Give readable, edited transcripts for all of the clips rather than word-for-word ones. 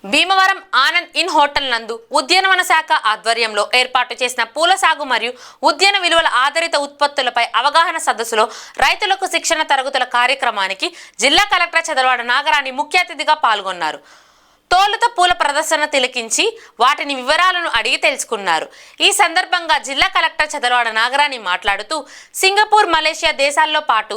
Bhimavaram Anand in hotel నందు ఉద్యానవన శాఖ ఆధ్వర్యంలో ఏర్పాటు చేసిన పూల సాగు మరియు ఉద్యాన విలువల ఆధారిత ఉత్పత్తులపై అవగాహన సదస్సులో రైతులకు శిక్షణ తరగతుల కార్యక్రమానికి జిల్లా కలెక్టర్ చదలవాడ నాగరాణి ముఖ్య అతిథిగా పాల్గొన్నారు. తోలుత పూల ప్రదర్శన తిలకించి వాటిని వివరాలను అడిగి తెలుసుకున్నారు. ఈ సందర్భంగా జిల్లా కలెక్టర్ చదలవాడ నాగరాణి మాట్లాడుతూ సింగపూర్, మలేషియా దేశాల్లో పాటు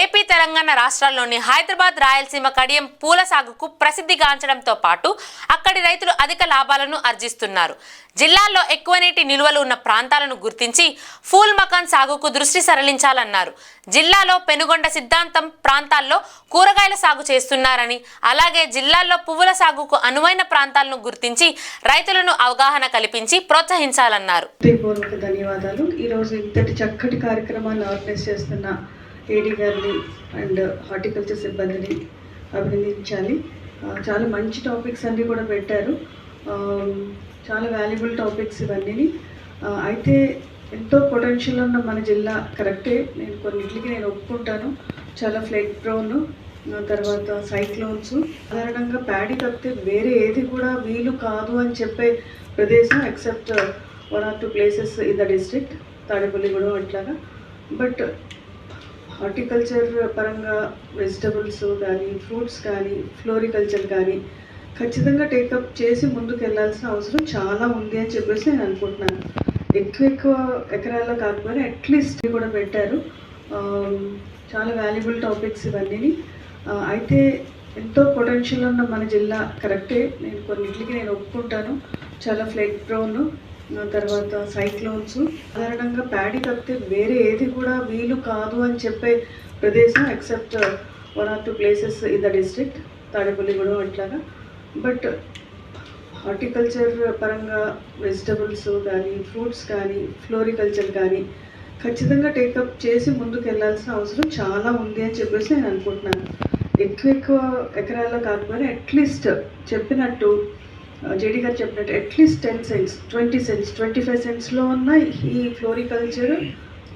ఏపీ, తెలంగాణ రాష్ట్రాల్లోని హైదరాబాద్, రాయలసీమ కడియం పూల సాగుకు ప్రసిద్ధిగాంచడంతో పాటు అక్కడి రైతులు అధిక లాభాలను ఆర్జిస్తున్నారు. జిల్లాల్లో ఎక్కువ నీటి నిల్వలు ఉన్న ప్రాంతాలను గుర్తించి ఫూల్ మకాన్ సాగుకు దృష్టి సరళించాలన్నారు. జిల్లాలో పెనుగొండ సిద్ధాంతం ప్రాంతాల్లో కూరగాయల సాగు చేస్తున్నారని, అలాగే జిల్లాల్లో పువ్వుల సాగుకు అనువైన ప్రాంతాలను గుర్తించి రైతులను అవగాహన కల్పించి ప్రోత్సహించాలన్నారు. ధన్యవాదాలు. ఈరోజు ఇంతటి చక్కటి కార్యక్రమాన్ని ఆర్గనైజ్ చేస్తున్న ఏడీ గారిని అండ్ హార్టికల్చర్ సిబ్బందిని అభినందించాలి. చాలా మంచి టాపిక్స్ అన్నీ కూడా పెట్టారు. చాలా వాల్యుబుల్ టాపిక్స్ ఇవన్నీ. అయితే ఎంతో పొటెన్షియల్ ఉన్న మన జిల్లా కరెక్టే. నేను కొన్నింటికి ఒప్పుకుంటాను. చాలా ఫ్లడ్ ప్రోన్, తర్వాత సైక్లోన్స్, సాధారణంగా ప్యాడీ తప్పితే వేరే ఏది కూడా వీలు కాదు అని చెప్పే ప్రదేశం except 1 or 2 places in the district, Tadepalligudem అట్లాగా. బట్ హార్టికల్చర్ పరంగా వెజిటబుల్స్ కానీ, ఫ్రూట్స్ కానీ, ఫ్లోరికల్చర్ కానీ ఖచ్చితంగా టేకప్ చేసి ముందుకు వెళ్ళాల్సిన అవసరం చాలా ఉంది అని చెప్పేసి నేను అనుకుంటున్నాను. ఎక్కువ ఎకరాల్లో కాకపోయినా అట్లీస్ట్ కూడా పెట్టారు. చాలా వాల్యుబుల్ టాపిక్స్ ఇవన్నీ. అయితే ఎంతో పొటెన్షియల్ ఉన్న మన జిల్లా కరెక్టే. నేను కొన్నింటికి ఒప్పుకుంటాను. చాలా ఫ్లడ్ ప్రోన్, తర్వాత సైక్లోన్స్, సాధారణంగా ప్యాడీ తప్పితే వేరే ఏది కూడా వీలు కాదు అని చెప్పే ప్రదేశం except 1 or 2 places in the district, Tadepalligudem అట్లాగా. బట్ హార్టికల్చర్ పరంగా వెజిటబుల్స్ కానీ, ఫ్రూట్స్ కానీ, ఫ్లోరికల్చర్ కానీ ఖచ్చితంగా టేకప్ చేసి ముందుకు వెళ్ళాల్సిన అవసరం చాలా ఉంది అని చెప్పేసి నేను అనుకుంటున్నాను. ఎక్కువ ఎకరాల్లో కాకపోయినా అట్లీస్ట్ చెప్పినట్టు జేడీ గారు చెప్పినట్టు అట్లీస్ట్ 10 cents, 20 cents, 25 centsలో ఉన్న ఈ ఫ్లోరికల్చర్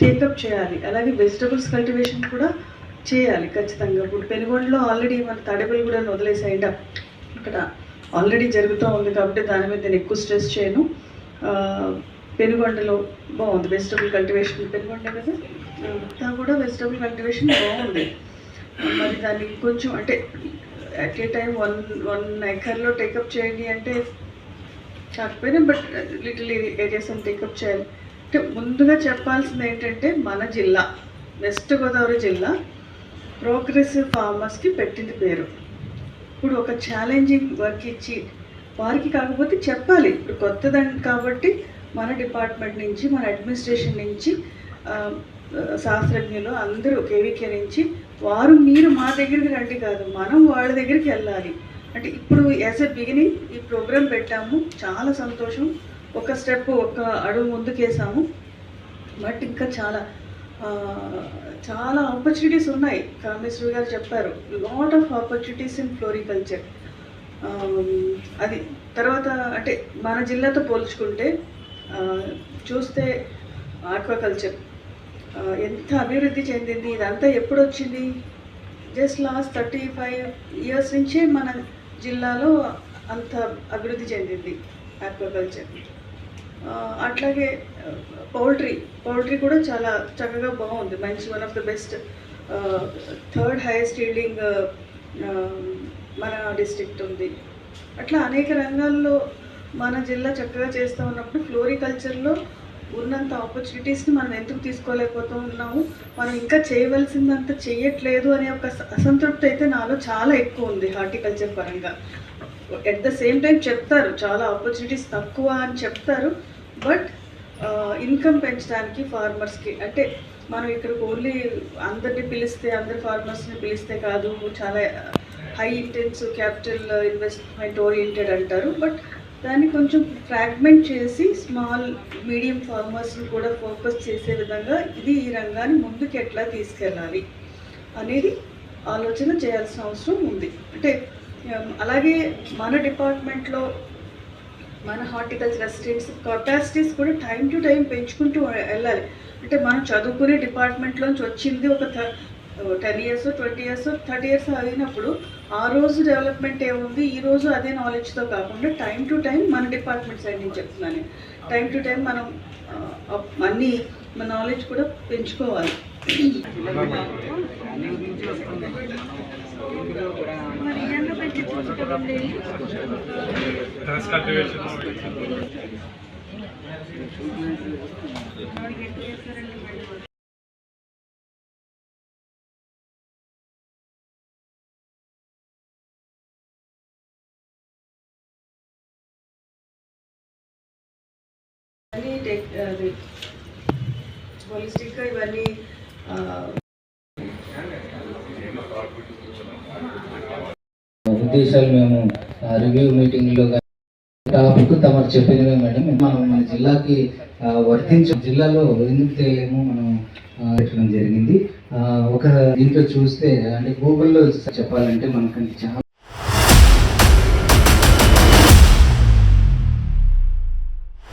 టేకప్ చేయాలి. అలాగే వెజిటబుల్స్ కల్టివేషన్ కూడా చేయాలి ఖచ్చితంగా. ఇప్పుడు పెనుగొండలో ఆల్రెడీ మన తాడేపల్లిగూడెం వదిలేసేయండి, ఇక్కడ ఆల్రెడీ జరుగుతూ ఉంది కాబట్టి దాని మీద నేను ఎక్కువ స్ట్రెస్ చేయను. పెనుగొండలో బాగుంది వెజిటబుల్ కల్టివేషన్. పెనుగొండ కదా అంతా కూడా వెజిటబుల్ కల్టివేషన్ బాగుంది. మరి దాన్ని కొంచెం అంటే at a time 1 acre take up చేయండి అంటే కాకపోయినా, బట్ లిటిల్ ఏరియాస్ అని టేకప్ చేయాలి. అంటే ముందుగా చెప్పాల్సింది ఏంటంటే మన జిల్లా వెస్ట్ గోదావరి జిల్లా ప్రోగ్రెసివ్ ఫార్మర్స్కి పెట్టింది పేరు. ఇప్పుడు ఒక ఛాలెంజింగ్ వర్క్ ఇచ్చి వారికి కాకపోతే చెప్పాలి. ఇప్పుడు కొత్తదండి కాబట్టి మన డిపార్ట్మెంట్ నుంచి, మన అడ్మినిస్ట్రేషన్ నుంచి, శాస్త్రజ్ఞులు అందరూ కేవీకే నుంచి మీరు మా దగ్గరికి రండి కాదు, మనం వాళ్ళ దగ్గరికి వెళ్ళాలి. అంటే ఇప్పుడు యాజ్ ఎ బిగినింగ్ ఈ ప్రోగ్రామ్ పెట్టాము, చాలా సంతోషం. ఒక స్టెప్, ఒక అడుగు ముందుకేసాము. బట్ ఇంకా చాలా ఆపర్చునిటీస్ ఉన్నాయి. కామేశ్వరి గారు చెప్పారు, lot of opportunities in floriculture. అది తర్వాత అంటే మన జిల్లాతో పోల్చుకుంటే చూస్తే ఆక్వాకల్చర్ ఎంత అభివృద్ధి చెందింది. ఇదంతా ఎప్పుడు వచ్చింది? జస్ట్ లాస్ట్ 35 years నుంచే మన జిల్లాలో అంత అభివృద్ధి చెందింది ఆక్వాకల్చర్. అట్లాగే పౌల్ట్రీ కూడా చాలా చక్కగా బాగుంది. మంచి one of the best, 3rd highest yielding మన డిస్ట్రిక్ట్ ఉంది. అట్లా అనేక రంగాల్లో మన జిల్లా చక్కగా చేస్తూ ఉన్నప్పుడు ఫ్లోరికల్చర్లో ఉన్నంత ఆపర్చునిటీస్ని మనం ఎందుకు తీసుకోలేకపోతూ ఉన్నాము, మనం ఇంకా చేయవలసిందంత చేయట్లేదు అనే ఒక అసంతృప్తి అయితే నాలో చాలా ఎక్కువ ఉంది హార్టికల్చర్ పరంగా. ఎట్ ద సేమ్ టైం చెప్తారు చాలా ఆపర్చునిటీస్ తక్కువ అని చెప్తారు. బట్ ఇన్కమ్ పెంచడానికి ఫార్మర్స్కి అంటే మనం ఇక్కడికి ఓన్లీ అందరినీ పిలిస్తే, అందరి ఫార్మర్స్ని పిలిస్తే కాదు, చాలా high intensive capital investment oriented అంటారు. బట్ దాన్ని కొంచెం ఫ్రాగ్మెంట్ చేసి స్మాల్ మీడియం ఫార్మర్స్ని కూడా ఫోకస్ చేసే విధంగా ఈ రంగాన్ని ముందుకు ఎట్లా తీసుకెళ్ళాలి అనేది ఆలోచన చేయాల్సిన అవసరం ఉంది. అంటే అలాగే మన డిపార్ట్మెంట్లో మన హార్టికల్చర్ అసిస్టెంట్స్ కెపాసిటీస్ కూడా టైం టు టైం పెంచుకుంటూ వెళ్ళాలి. అంటే మనం చదువుకునే డిపార్ట్మెంట్లోంచి వచ్చింది ఒక 10 years, 20 years, 30 years అయినప్పుడు ఆ రోజు డెవలప్మెంట్ ఏముంది, ఈ రోజు అదే నాలెడ్జ్తో కాకుండా టైం టు టైం మన డిపార్ట్మెంట్ సైడ్ నుంచి చెప్తున్నాను, టైం టు టైం మనం అన్నీ మన నాలెడ్జ్ కూడా పెంచుకోవాలి. అది హోలిస్టిక్గా ఇవన్నీ ఉద్దేశాలు మేము రివ్యూ మీటింగ్లో టాపిక్ తమరు చెప్పినవే మేడం. మనం మన జిల్లాకి వర్తించే జిల్లాలో ఎందుకు తెలియలేమో మనం పెట్టడం జరిగింది. ఒక దీంట్లో చూస్తే అంటే గూగుల్లో చెప్పాలంటే మనకి చాలా